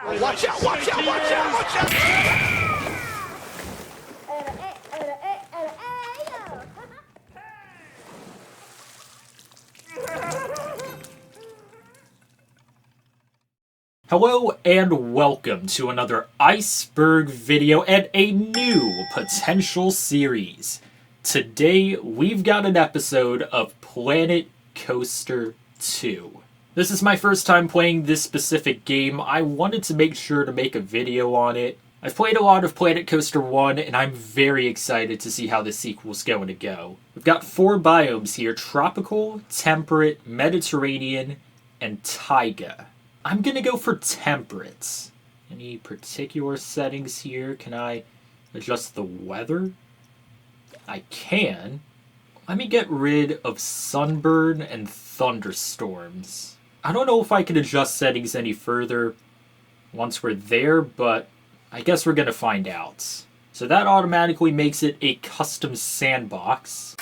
Watch out, watch out, watch out, watch out! Hello and welcome to another iceberg video and a new potential series. Today we've got an episode of Planet Coaster 2. This is my first time playing this specific game. I wanted to make sure to make a video on it. I've played a lot of Planet Coaster 1 and I'm very excited to see how the sequel's going to go. We've got 4 biomes here: tropical, temperate, Mediterranean, and taiga. I'm gonna go for temperate. Any particular settings here? Can I adjust the weather? I can. Let me get rid of sunburn and thunderstorms. I don't know if I can adjust settings any further once we're there, but I guess we're gonna find out. So that automatically makes it a custom sandbox.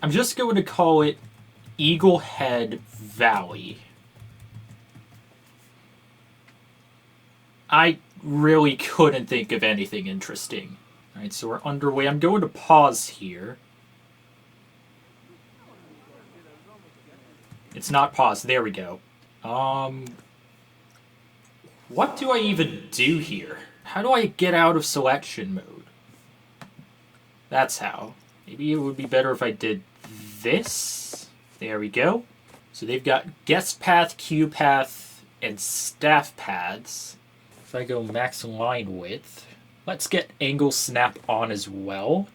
I'm just going to call it EAGLEHEAD Valley. I really couldn't think of anything interesting. Alright, so we're underway. I'm going to pause here. It's not paused. There we go. What do I even do here? How do I get out of selection mode? That's how. Maybe it would be better if I did this. There we go. So they've got guest path, queue path, and staff paths. If I go max line width, let's get angle snap on as well.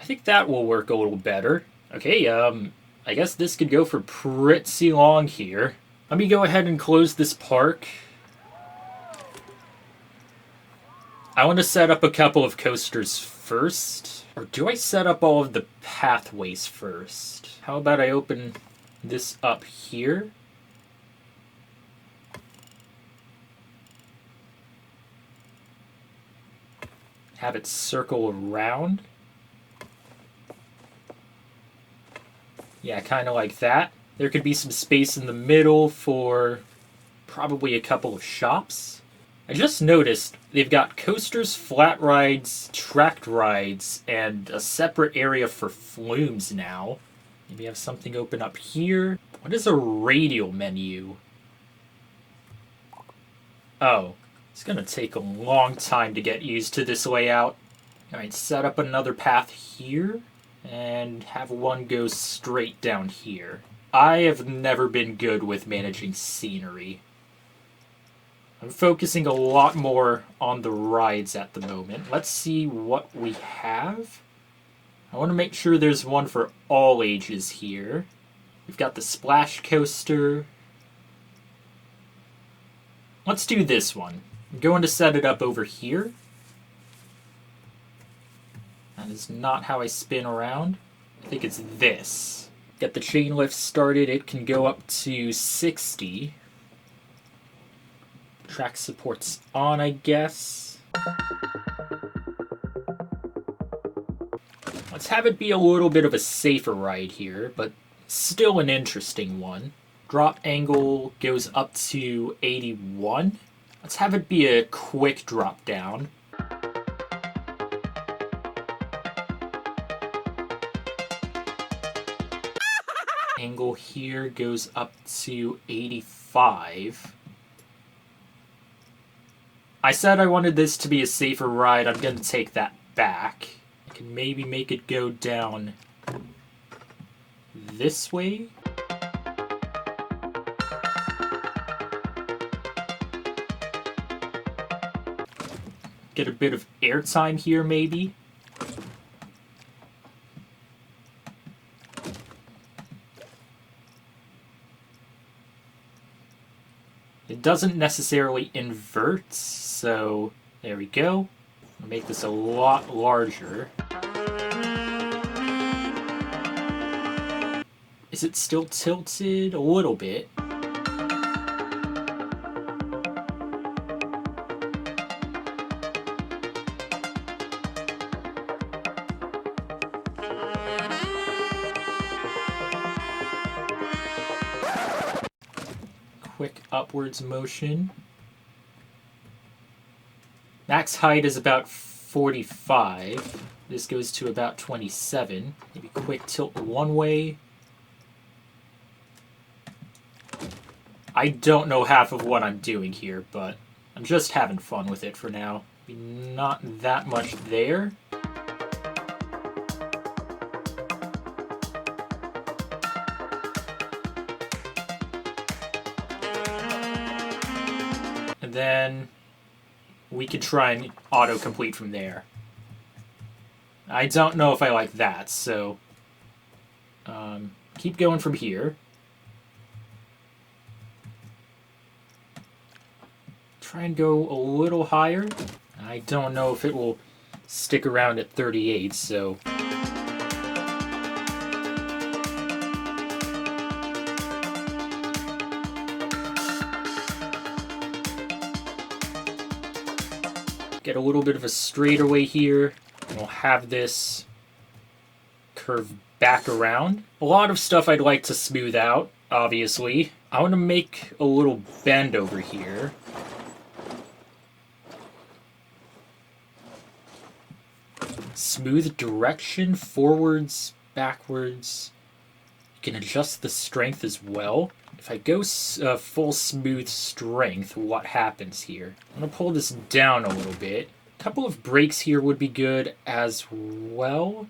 I think that will work a little better. Okay, I guess this could go for pretty long here. Let me go ahead and close this park. I want to set up a couple of coasters first. Or do I set up all of the pathways first? How about I open this up here? Have it circle around. Yeah, kind of like that. There could be some space in the middle for probably a couple of shops. I just noticed they've got coasters, flat rides, tracked rides, and a separate area for flumes now. Maybe have something open up here. What is a radial menu? Oh. It's gonna take a long time to get used to this layout. Alright, set up another path here, and have one go straight down here. I have never been good with managing scenery. I'm focusing a lot more on the rides at the moment. Let's see what we have. I want to make sure there's one for all ages here. We've got the splash coaster. Let's do this one. I'm going to set it up over here. That is not how I spin around. I think it's this. Get the chain lift started. It can go up to 60. Track support's on, I guess. Let's have it be a little bit of a safer ride here, but still an interesting one. Drop angle goes up to 81. Let's have it be a quick drop down. Angle here goes up to 85. I said I wanted this to be a safer ride. I'm going to take that back. I can maybe make it go down this way. Get a bit of airtime here, maybe. It doesn't necessarily invert, so there we go. I'll make this a lot larger. Is it still tilted? A little bit. Quick upwards motion. Max height is about 45. This goes to about 27. Maybe quick tilt one way. I don't know half of what I'm doing here, but I'm just having fun with it for now. Not that much there. And then we could try and autocomplete from there. I don't know if I like that, so keep going from here. Try and go a little higher. I don't know if it will stick around at 38, so... Get a little bit of a straightaway here. And we'll have this curve back around. A lot of stuff I'd like to smooth out, obviously. I want to make a little bend over here. Smooth direction, forwards, backwards. You can adjust the strength as well. If I go full smooth strength, what happens here? I'm going to pull this down a little bit. A couple of breaks here would be good as well.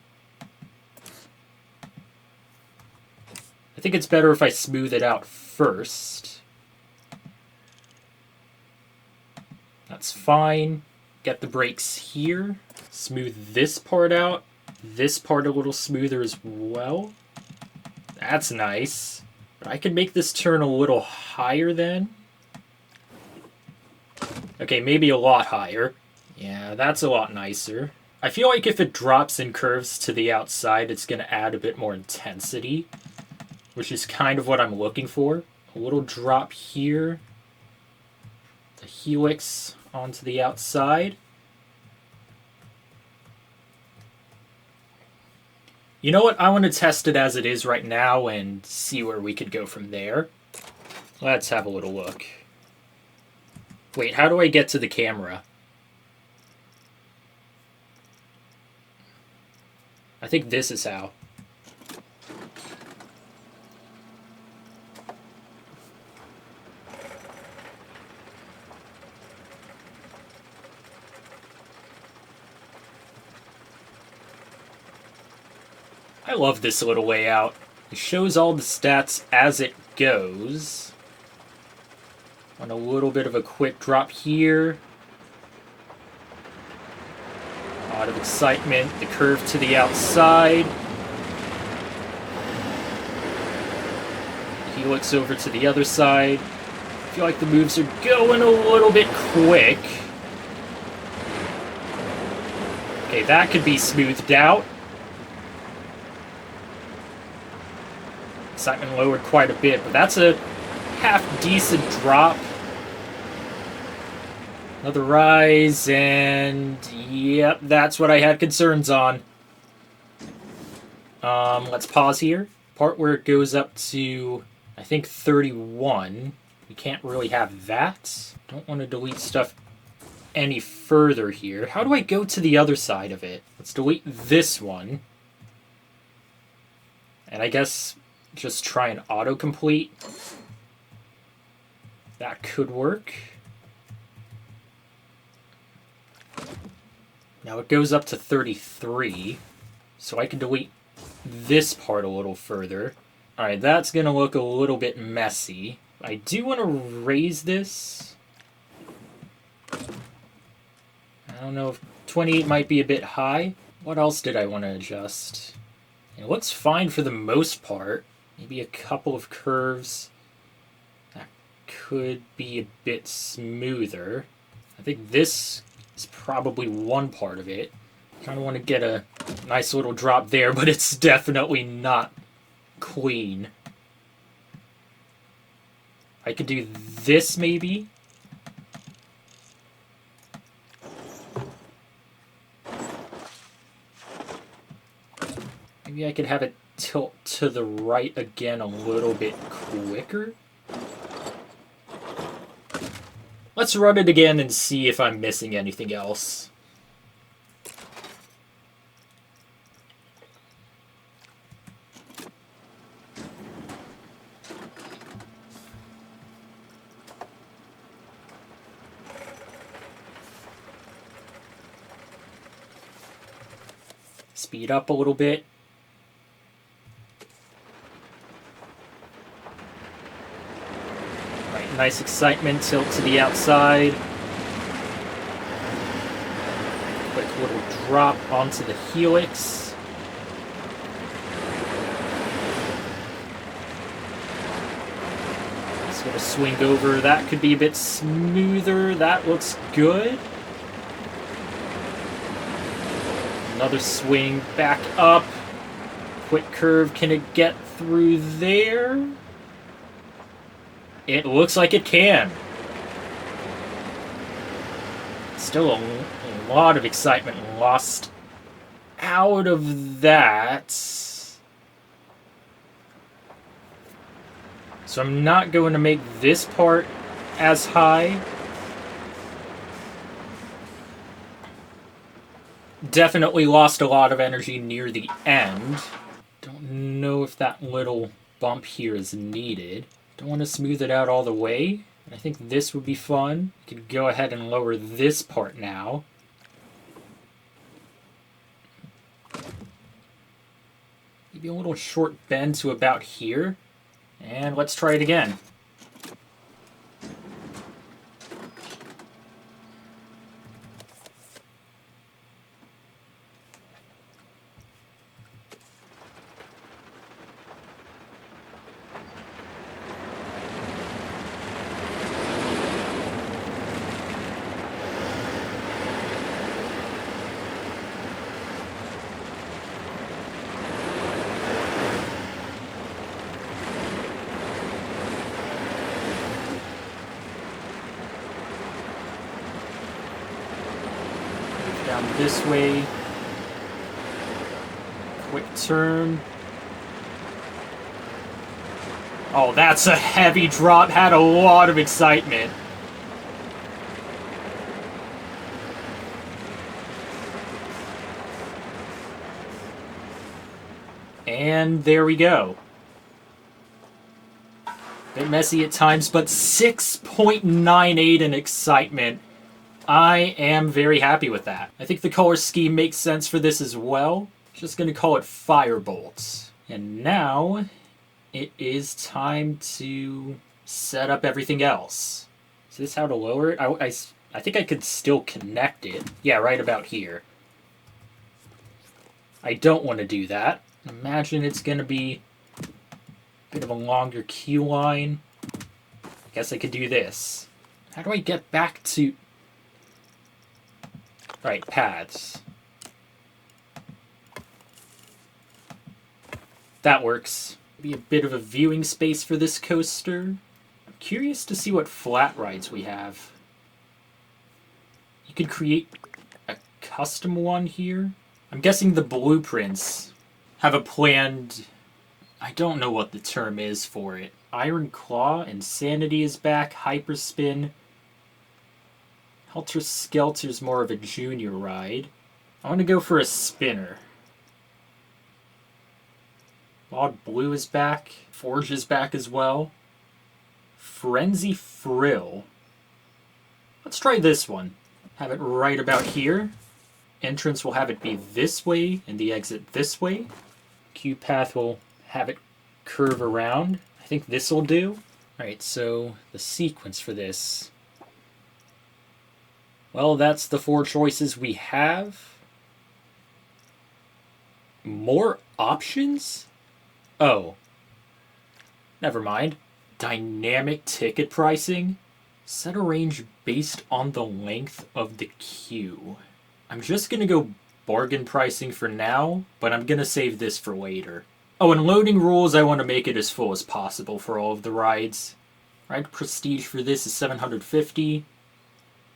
I think it's better if I smooth it out first. That's fine. Get the breaks here. Smooth this part out. This part a little smoother as well. That's nice. But I could make this turn a little higher then. Okay, maybe a lot higher. Yeah, that's a lot nicer. I feel like if it drops in curves to the outside, it's going to add a bit more intensity, which is kind of what I'm looking for. A little drop here. The helix onto the outside. You know what? I want to test it as it is right now and see where we could go from there. Let's have a little look. Wait, how do I get to the camera? I think this is how. I love this little layout. It shows all the stats as it goes. On a little bit of a quick drop here. A lot of excitement. The curve to the outside. Helix over to the other side. I feel like the moves are going a little bit quick. Okay, that could be smoothed out. Excitement lowered quite a bit, but that's a half-decent drop. Another rise, and yep, that's what I had concerns on. Let's pause here. Part where it goes up to, I think, 31. We can't really have that. Don't want to delete stuff any further here. How do I go to the other side of it? Let's delete this one. And I guess just try and autocomplete. That could work. Now it goes up to 33, so I can delete this part a little further. Alright, that's going to look a little bit messy. I do want to raise this. I don't know if 28 might be a bit high. What else did I want to adjust? It looks fine for the most part. Maybe a couple of curves that could be a bit smoother. I think this is probably one part of it. Kind of want to get a nice little drop there, but it's definitely not clean. I could do this maybe. Maybe I could have it tilt to the right again a little bit quicker. Let's run it again and see if I'm missing anything else. Speed up a little bit. Right, nice excitement, tilt to the outside. Quick little drop onto the helix. Just gonna swing over. That could be a bit smoother. That looks good. Another swing back up. Quick curve. Can it get through there? It looks like it can. Still a lot of excitement lost out of that. So I'm not going to make this part as high. Definitely lost a lot of energy near the end. Don't know if that little bump here is needed. Don't want to smooth it out all the way. I think this would be fun. You could go ahead and lower this part now. Maybe a little short bend to about here. And let's try it again. Down this way. Quick turn. Oh, that's a heavy drop. Had a lot of excitement. And there we go. Bit messy at times, but 6.98 in excitement. I am very happy with that. I think the color scheme makes sense for this as well. Just going to call it Firebolt. And now it is time to set up everything else. Is this how to lower it? I think I could still connect it. Yeah, right about here. I don't want to do that. Imagine it's going to be a bit of a longer queue line. I guess I could do this. How do I get back to... Right, paths. That works. Be a bit of a viewing space for this coaster. I'm curious to see what flat rides we have. You could create a custom one here. I'm guessing the blueprints have a planned... I don't know what the term is for it. Iron Claw, Insanity is back, Hyperspin... Helter Skelter's more of a junior ride. I want to go for a spinner. Wild Blue is back. Forge is back as well. Frenzy Frill. Let's try this one. Have it right about here. Entrance will have it be this way and the exit this way. Queue path will have it curve around. I think this will do. Alright, so the sequence for this... Well, that's the 4 choices we have. More options? Oh. Never mind. Dynamic ticket pricing? Set a range based on the length of the queue. I'm just going to go bargain pricing for now, but I'm going to save this for later. Oh, and loading rules, I want to make it as full as possible for all of the rides. Ride prestige for this is 750.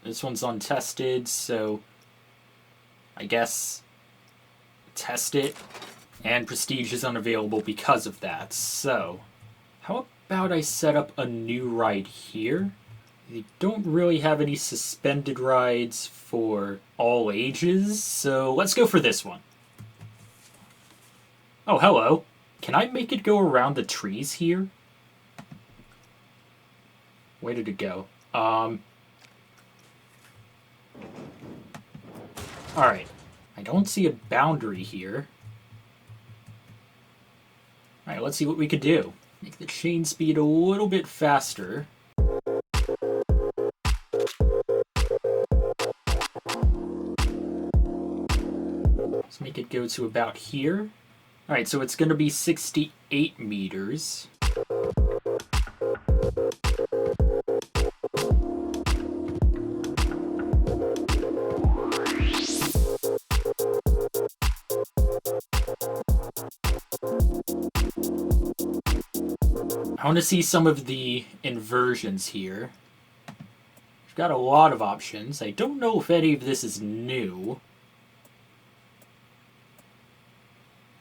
This one's untested, so I guess test it. And Prestige is unavailable because of that. So how about I set up a new ride here? They don't really have any suspended rides for all ages, so let's go for this one. Oh, hello. Can I make it go around the trees here? Where did it go? Alright. I don't see a boundary here. Alright, let's see what we could do. Make the chain speed a little bit faster. Let's make it go to about here. Alright, so it's going to be 68 meters. I want to see some of the inversions here. We've got a lot of options. I don't know if any of this is new.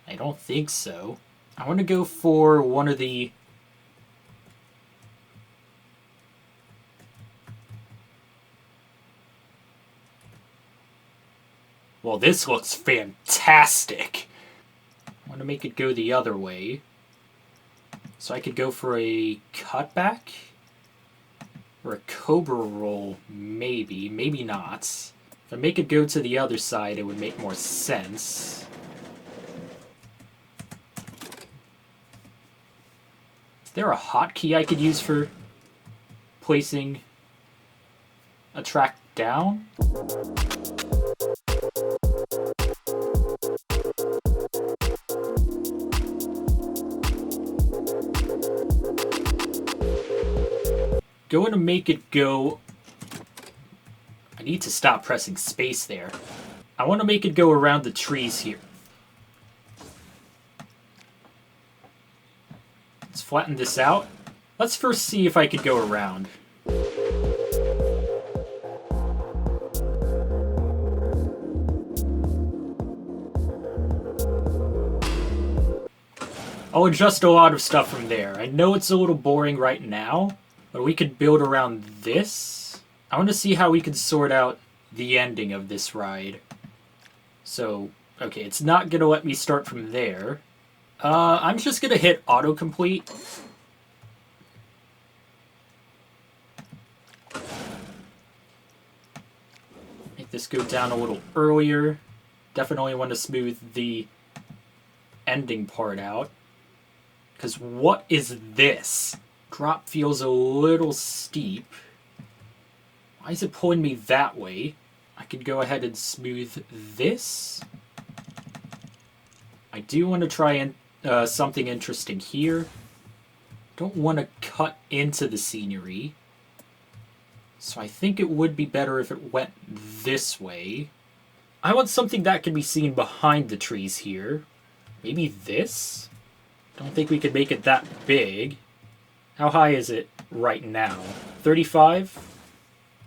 I don't think so. I want to go for one of the... Well, this looks fantastic. I want to make it go the other way. So I could go for a cutback? Or a cobra roll, maybe. Maybe not. If I make it go to the other side, it would make more sense. Is there a hotkey I could use for placing a track down? Going to make it go... I need to stop pressing space there. I want to make it go around the trees here. Let's flatten this out. Let's first see if I could go around. I'll adjust a lot of stuff from there. I know it's a little boring right now, but we could build around this. I want to see how we can sort out the ending of this ride. So, okay, it's not going to let me start from there. I'm just going to hit autocomplete. Make this go down a little earlier. Definitely want to smooth the ending part out. Because what is this? Drop feels a little steep. Why is it pulling me that way? I could go ahead and smooth this. I do want to try something interesting here. Don't want to cut into the scenery. So I think it would be better if it went this way. I want something that can be seen behind the trees here. Maybe this? Don't think we could make it that big. How high is it right now? 35?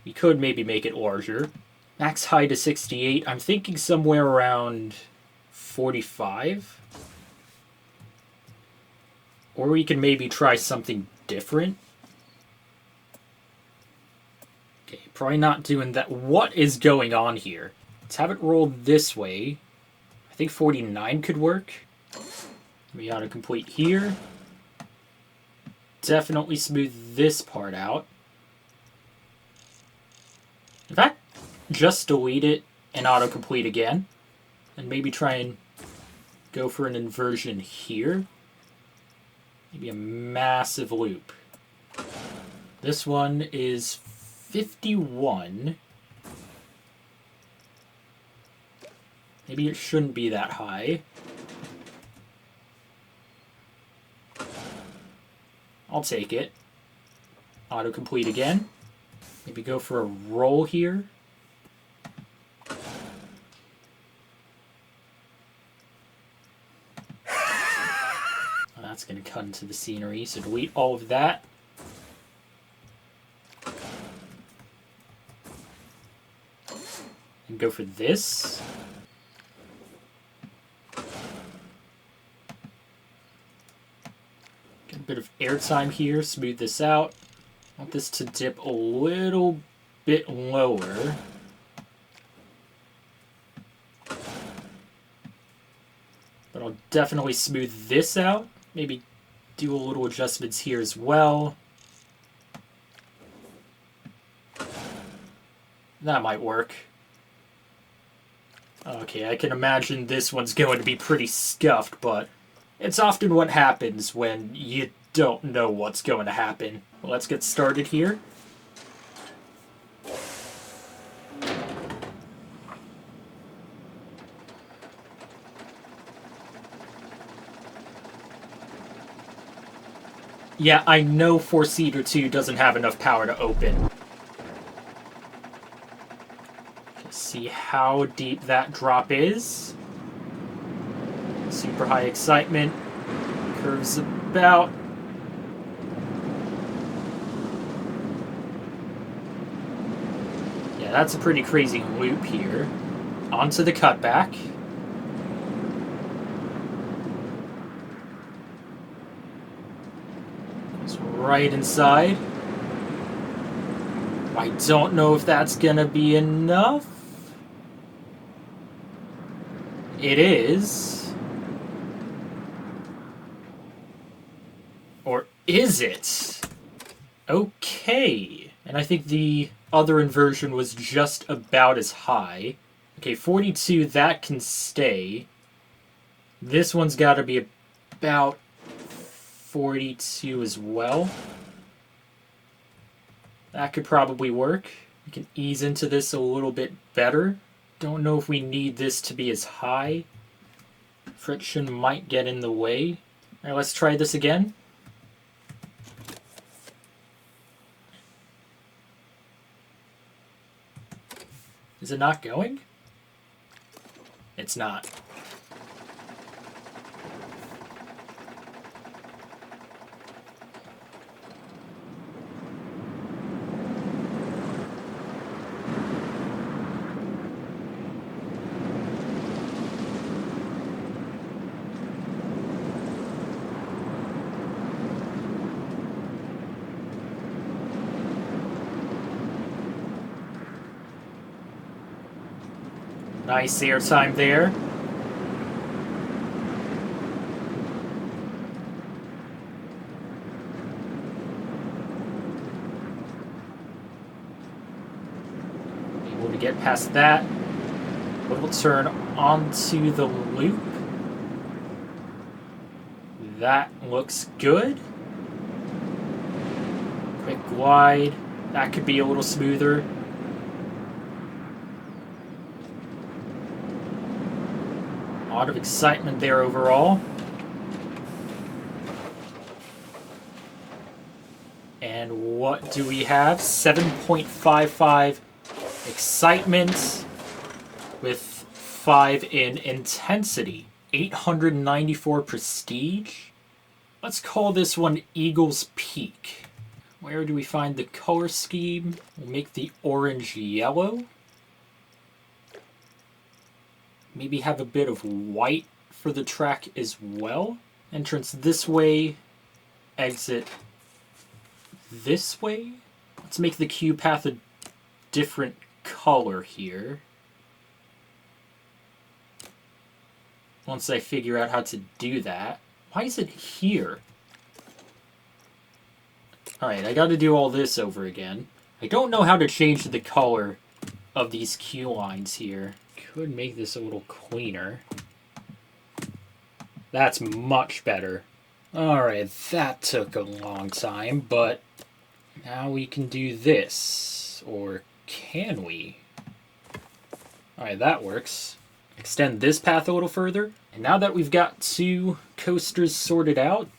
We could maybe make it larger. Max height is 68. I'm thinking somewhere around 45. Or we can maybe try something different. Okay, probably not doing that. What is going on here? Let's have it roll this way. I think 49 could work. We autocomplete here. Definitely smooth this part out. In fact, just delete it and autocomplete again. And maybe try and go for an inversion here. Maybe a massive loop. This one is 51. Maybe it shouldn't be that high. I'll take it. Autocomplete again. Maybe go for a roll here. Oh, that's going to cut into the scenery, so delete all of that. And go for this. Get a bit of airtime here, smooth this out. I want this to dip a little bit lower. But I'll definitely smooth this out. Maybe do a little adjustments here as well. That might work. Okay, I can imagine this one's going to be pretty scuffed, but it's often what happens when you don't know what's going to happen. Well, let's get started here. Yeah, I know 4-seater 2 doesn't have enough power to open. Let's see how deep that drop is. Super high excitement. Curves about. Yeah, that's a pretty crazy loop here. Onto the cutback. Right inside. I don't know if that's gonna be enough. It is. Or is it? Okay. And I think the other inversion was just about as high. Okay, 42, that can stay. This one's gotta be about 42 as well. That could probably work. We can ease into this a little bit better. Don't know if we need this to be as high. Friction might get in the way. All right, let's try this again. Is it not going? It's not. Nice airtime there. Able to get past that. Little turn onto the loop. That looks good. Quick glide. That could be a little smoother. A lot of excitement there overall. And what do we have? 7.55 excitement with 5 in intensity. 894 prestige. Let's call this one Eagle's Peak. Where do we find the color scheme? We'll make the orange yellow. Maybe have a bit of white for the track as well. Entrance this way, exit this way. Let's make the queue path a different color here. Once I figure out how to do that. Why is it here? Alright, I gotta do all this over again. I don't know how to change the color of these queue lines here. Could make this a little cleaner. That's much better. Alright, that took a long time, but now we can do this. Or can we? Alright, that works. Extend this path a little further. And now that we've got 2 coasters sorted out,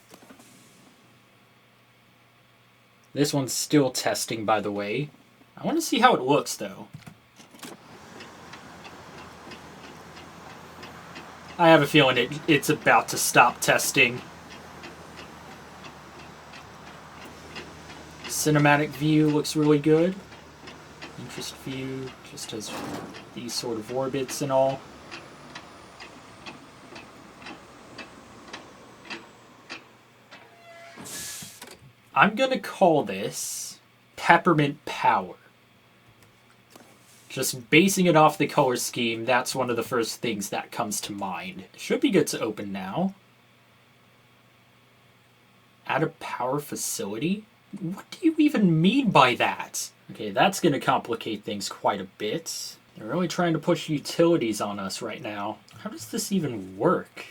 this one's still testing, by the way. I want to see how it looks, though. I have a feeling it's about to stop testing. Cinematic view looks really good. Interest view just has these sort of orbits and all. I'm gonna call this peppermint power. Just basing it off the color scheme, that's one of the first things that comes to mind. It should be good to open now. Add a power facility? What do you even mean by that? Okay, that's going to complicate things quite a bit. They're really trying to push utilities on us right now. How does this even work?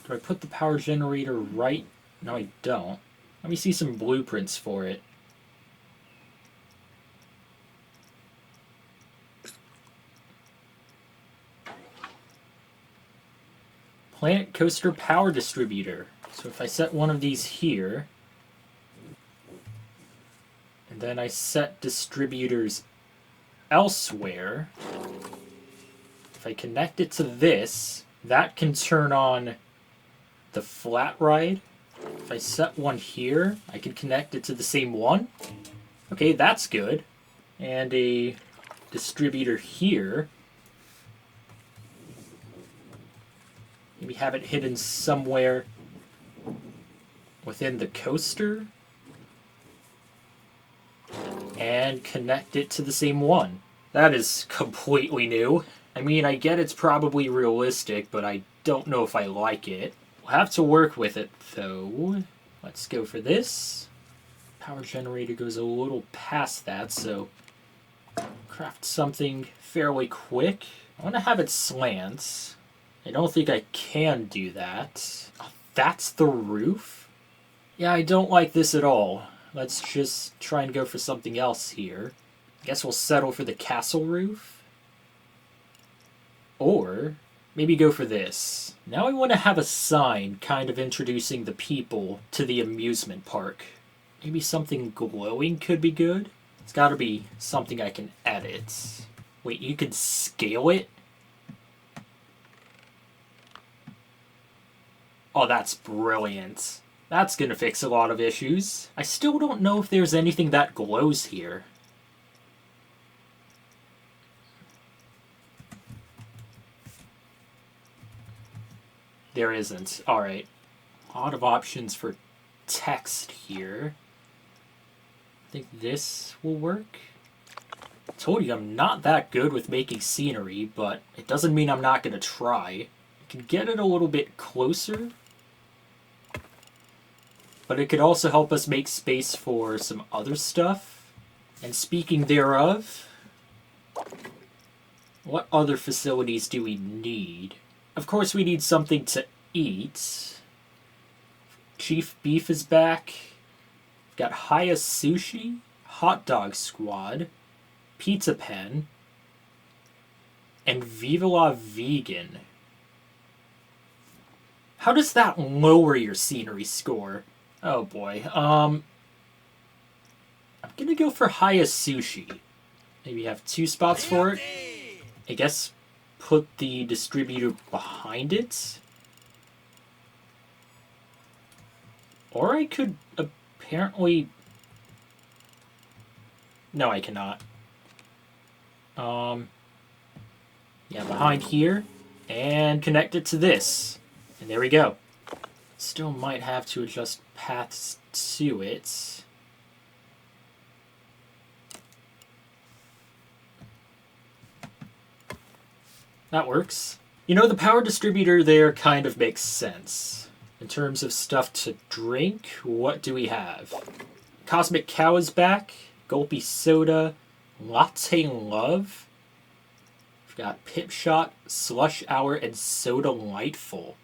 Do I put the power generator right? No, I don't. Let me see some blueprints for it. Planet Coaster Power Distributor. So if I set one of these here, and then I set distributors elsewhere, if I connect it to this, that can turn on the flat ride. If I set one here, I can connect it to the same one. Okay, that's good. And a distributor here. Maybe have it hidden somewhere within the coaster. And connect it to the same one. That is completely new. I mean, I get it's probably realistic, but I don't know if I like it. We'll have to work with it, though. Let's go for this. Power generator goes a little past that, so craft something fairly quick. I want to have it slant. I don't think I can do that. Oh, that's the roof? Yeah, I don't like this at all. Let's just try and go for something else here. I guess we'll settle for the castle roof. Or maybe go for this. Now I want to have a sign kind of introducing the people to the amusement park. Maybe something glowing could be good. It's got to be something I can edit. Wait, you can scale it? Oh, that's brilliant. That's gonna fix a lot of issues. I still don't know if there's anything that glows here. There isn't. Alright. A lot of options for text here. I think this will work. I told you I'm not that good with making scenery, but it doesn't mean I'm not gonna try. I can get it a little bit closer. But it could also help us make space for some other stuff. And speaking thereof, what other facilities do we need? Of course we need something to eat. Chief Beef is back. We've got Haya Sushi, Hot Dog Squad, Pizza Pen, and Viva La Vegan. How does that lower your scenery score? Oh boy. I'm gonna go for Haya Sushi. Maybe have 2 spots for it. I guess put the distributor behind it. Or I could apparently... No, I cannot. Yeah, behind here. And connect it to this. And there we go. Still might have to adjust paths to it. That works. You know, the power distributor there kind of makes sense. In terms of stuff to drink, what do we have? Cosmic Cow is back. Gulpy Soda. Latte Love. We've got Pip Shot, Slush Hour, and Soda Lightful.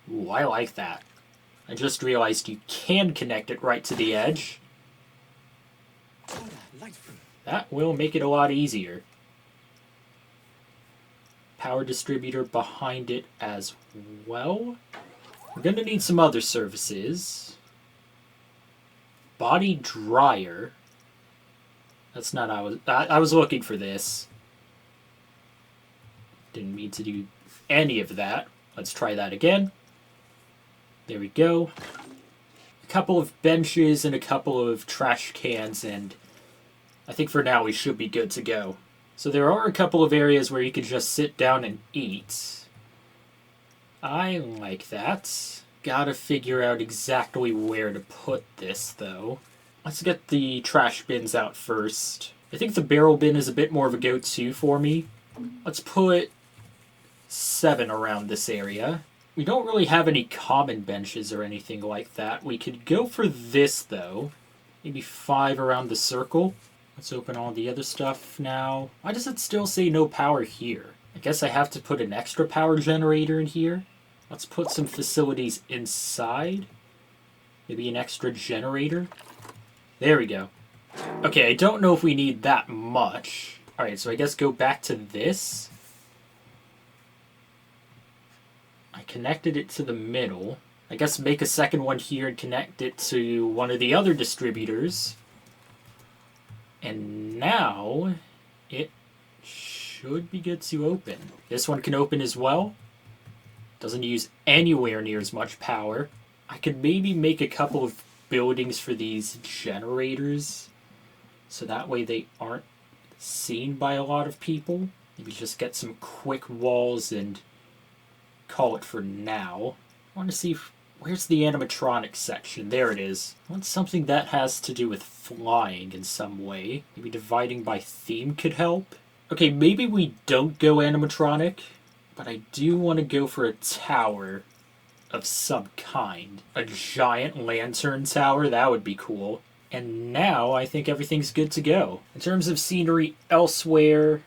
Ooh, I like that. I just realized you can connect it right to the edge. That will make it a lot easier. Power distributor behind it as well. We're going to need some other services. Body dryer. That's not how I was looking for this. Didn't mean to do any of that. Let's try that again. There we go. A couple of benches and a couple of trash cans, and I think for now we should be good to go. So there are a couple of areas where you can just sit down and eat. I like that. Gotta figure out exactly where to put this, though. Let's get the trash bins out first. I think the barrel bin is a bit more of a go-to for me. Let's put 7 around this area. We don't really have any common benches or anything like that. We could go for this, though. Maybe 5 around the circle. Let's open all the other stuff now. Why does it still say no power here? I guess I have to put an extra power generator in here. Let's put some facilities inside. Maybe an extra generator. There we go. Okay, I don't know if we need that much. Alright, so I guess go back to this. I connected it to the middle. I guess make a second one here and connect it to one of the other distributors. And now it should be good to open. This one can open as well. Doesn't use anywhere near as much power. I could maybe make a couple of buildings for these generators, so that way they aren't seen by a lot of people. Maybe just get some quick walls and call it for now. I want to see where's the animatronics section. There it is. I want something that has to do with flying in some way. Maybe dividing by theme could help. Okay, maybe we don't go animatronic, but I do want to go for a tower of some kind. A giant lantern tower, that would be cool. And now I think everything's good to go. In terms of scenery elsewhere,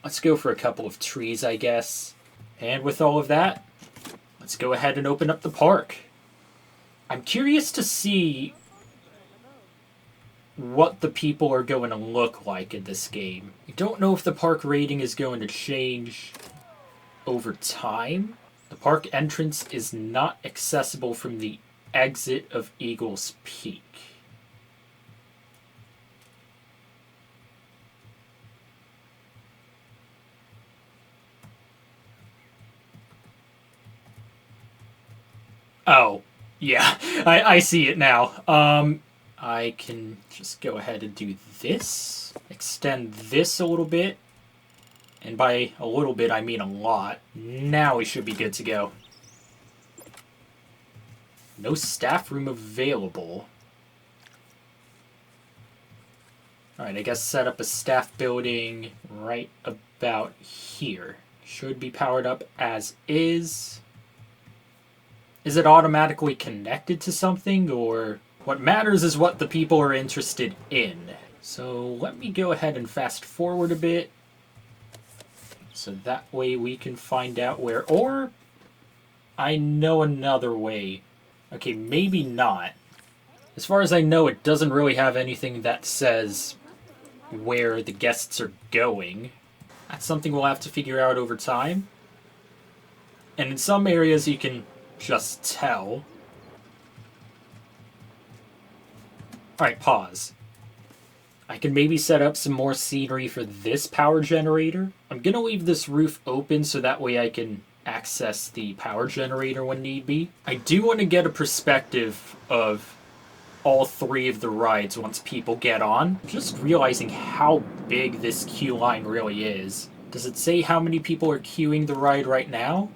let's go for a couple of trees, I guess. And with all of that, let's go ahead and open up the park. I'm curious to see what the people are going to look like in this game. I don't know if the park rating is going to change over time. The park entrance is not accessible from the exit of Eagle's Peak. Oh, yeah, I see it now. I can just go ahead and do this. Extend this a little bit. And by a little bit, I mean a lot. Now we should be good to go. No staff room available. Alright, I guess set up a staff building right about here. Should be powered up as is. Is it automatically connected to something, or what matters is what the people are interested in? So let me go ahead and fast forward a bit. So that way we can find out where, or I know another way. Okay, maybe not. As far as I know, it doesn't really have anything that says where the guests are going. That's something we'll have to figure out over time. And in some areas you can just tell. Alright, pause. I can maybe set up some more scenery for this power generator. I'm going to leave this roof open so that way I can access the power generator when need be. I do want to get a perspective of all 3 of the rides once people get on. Just realizing how big this queue line really is. Does it say how many people are queuing the ride right now?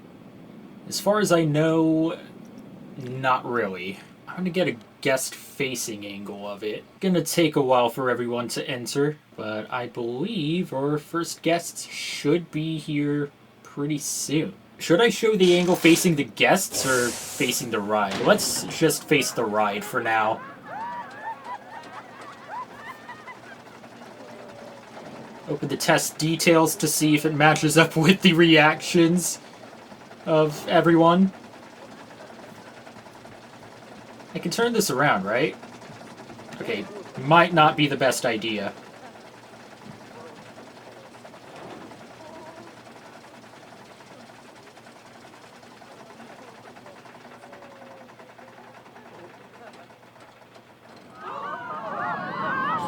As far as I know, not really. I'm going to get a guest-facing angle of it. Gonna take a while for everyone to enter, but I believe our first guests should be here pretty soon. Should I show the angle facing the guests or facing the ride? Let's just face the ride for now. Open the test details to see if it matches up with the reactions of everyone. I can turn this around, right? Okay, might not be the best idea.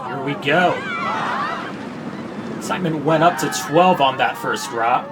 Here we go. Excitement went up to 12 on that first drop.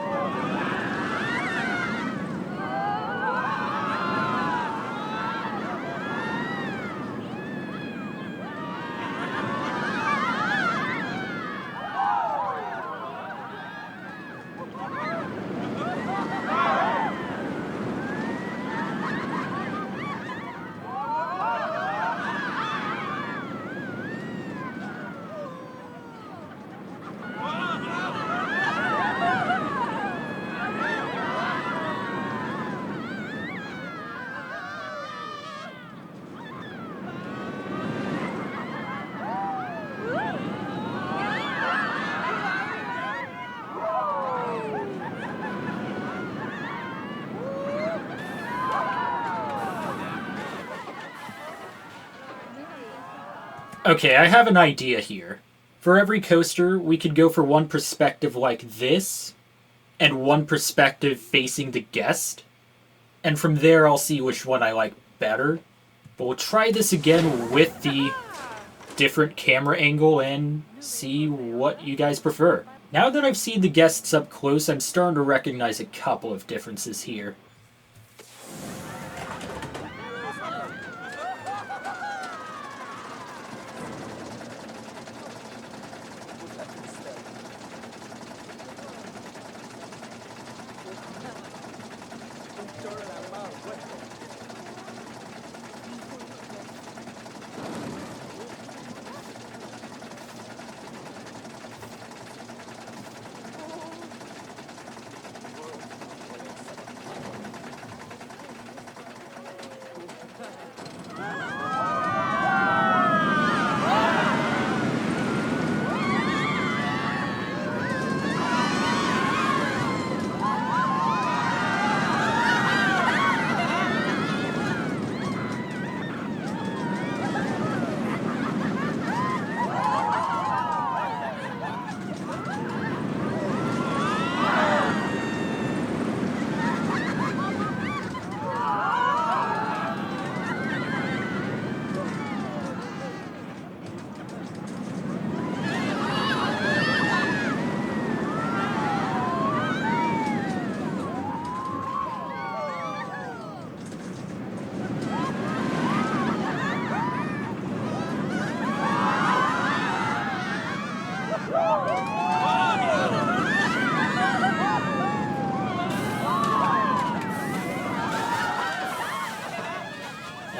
Okay, I have an idea here. For every coaster, we could go for one perspective like this, and one perspective facing the guest. And from there, I'll see which one I like better. But we'll try this again with the different camera angle and see what you guys prefer. Now that I've seen the guests up close, I'm starting to recognize a couple of differences here.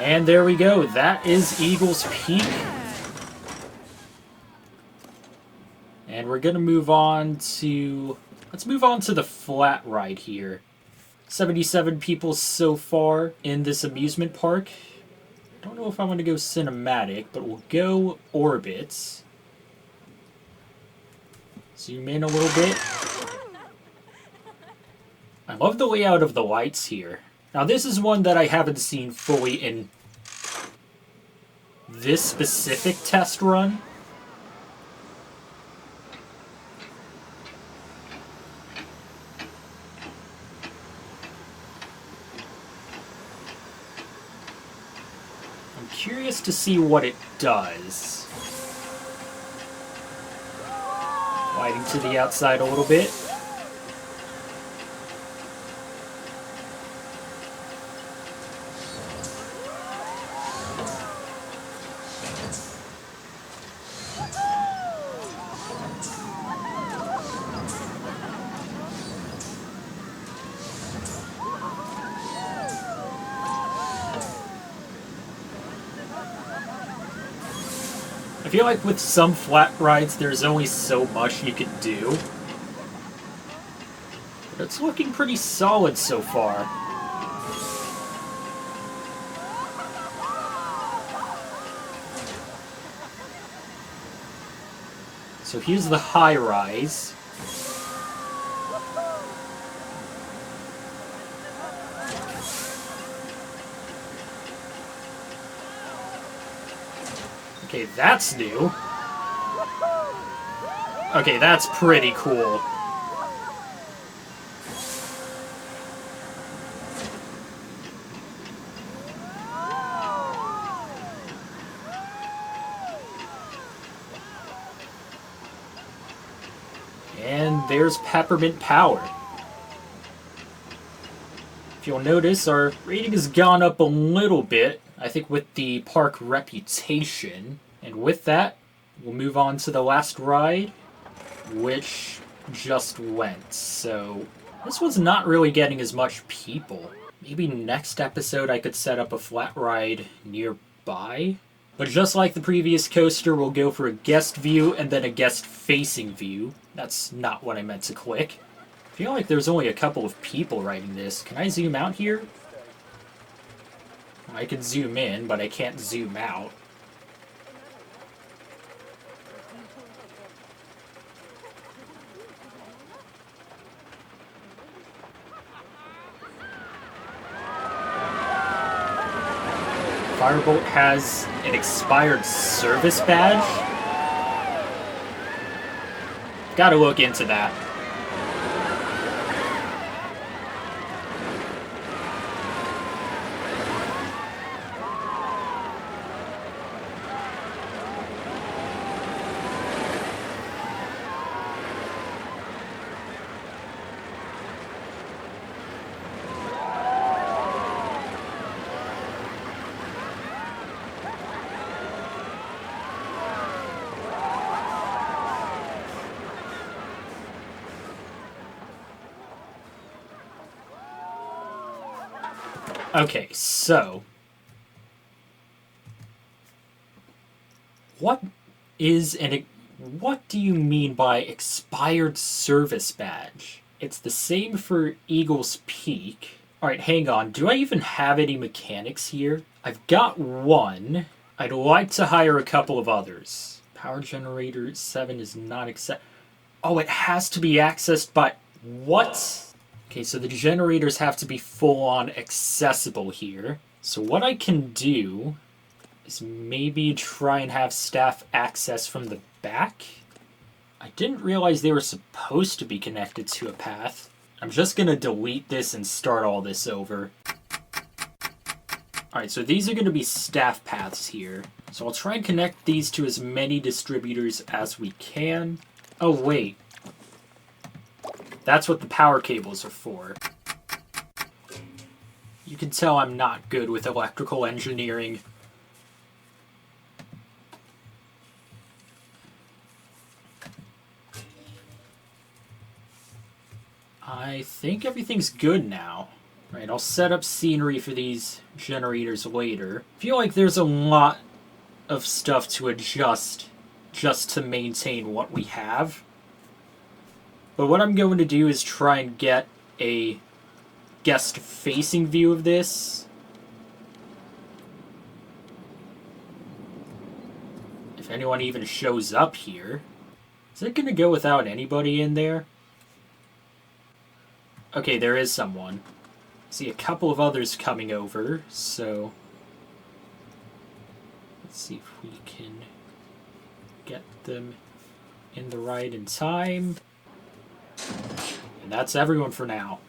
And there we go. That is Eagle's Peak. And we're going to move on to... Let's move on to the flat ride here. 77 people so far in this amusement park. I don't know if I want to go cinematic, but we'll go orbits. Zoom in a little bit. I love the layout of the lights here. Now this is one that I haven't seen fully in this specific test run. I'm curious to see what it does. Lighting to the outside a little bit. I feel like with some flat rides, there's only so much you can do. But it's looking pretty solid so far. So here's the high rise. Okay, that's new. Okay, that's pretty cool. And there's Peppermint Power. If you'll notice, our rating has gone up a little bit, I think with the park reputation. And with that, we'll move on to the last ride, which just went. So this was not really getting as much people. Maybe next episode I could set up a flat ride nearby. But just like the previous coaster, we'll go for a guest view and then a guest facing view. That's not what I meant to click. I feel like there's only a couple of people riding this. Can I zoom out here? I can zoom in, but I can't zoom out. Firebolt has an expired service badge? Gotta look into that. Okay, so what do you mean by expired service badge? It's the same for Eagle's Peak. Alright, hang on. Do I even have any mechanics here? I've got one. I'd like to hire a couple of others. Power generator 7 is not accept. Oh, it has to be accessed by... What? Okay, so the generators have to be full-on accessible here. So what I can do is maybe try and have staff access from the back. I didn't realize they were supposed to be connected to a path. I'm just going to delete this and start all this over. Alright, so these are going to be staff paths here. So I'll try and connect these to as many distributors as we can. Oh, wait. That's what the power cables are for. You can tell I'm not good with electrical engineering. I think everything's good now. Right, I'll set up scenery for these generators later. I feel like there's a lot of stuff to adjust just to maintain what we have. But what I'm going to do is try and get a guest-facing view of this. If anyone even shows up here. Is it going to go without anybody in there? Okay, there is someone. I see a couple of others coming over, so... Let's see if we can get them in the ride in time. And that's everyone for now.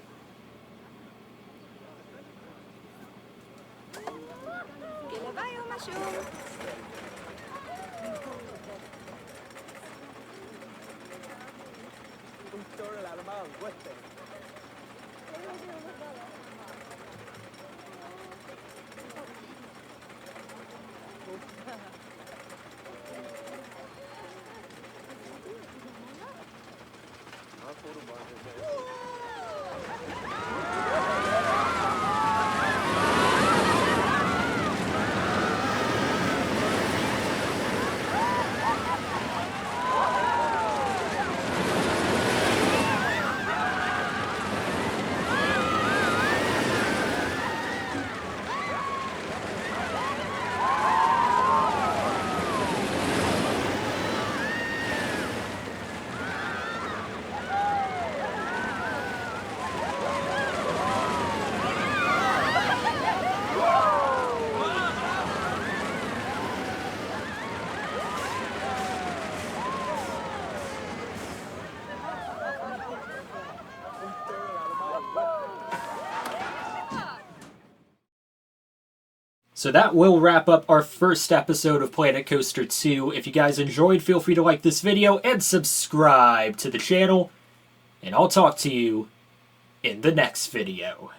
So that will wrap up our first episode of Planet Coaster 2. If you guys enjoyed, feel free to like this video and subscribe to the channel. And I'll talk to you in the next video.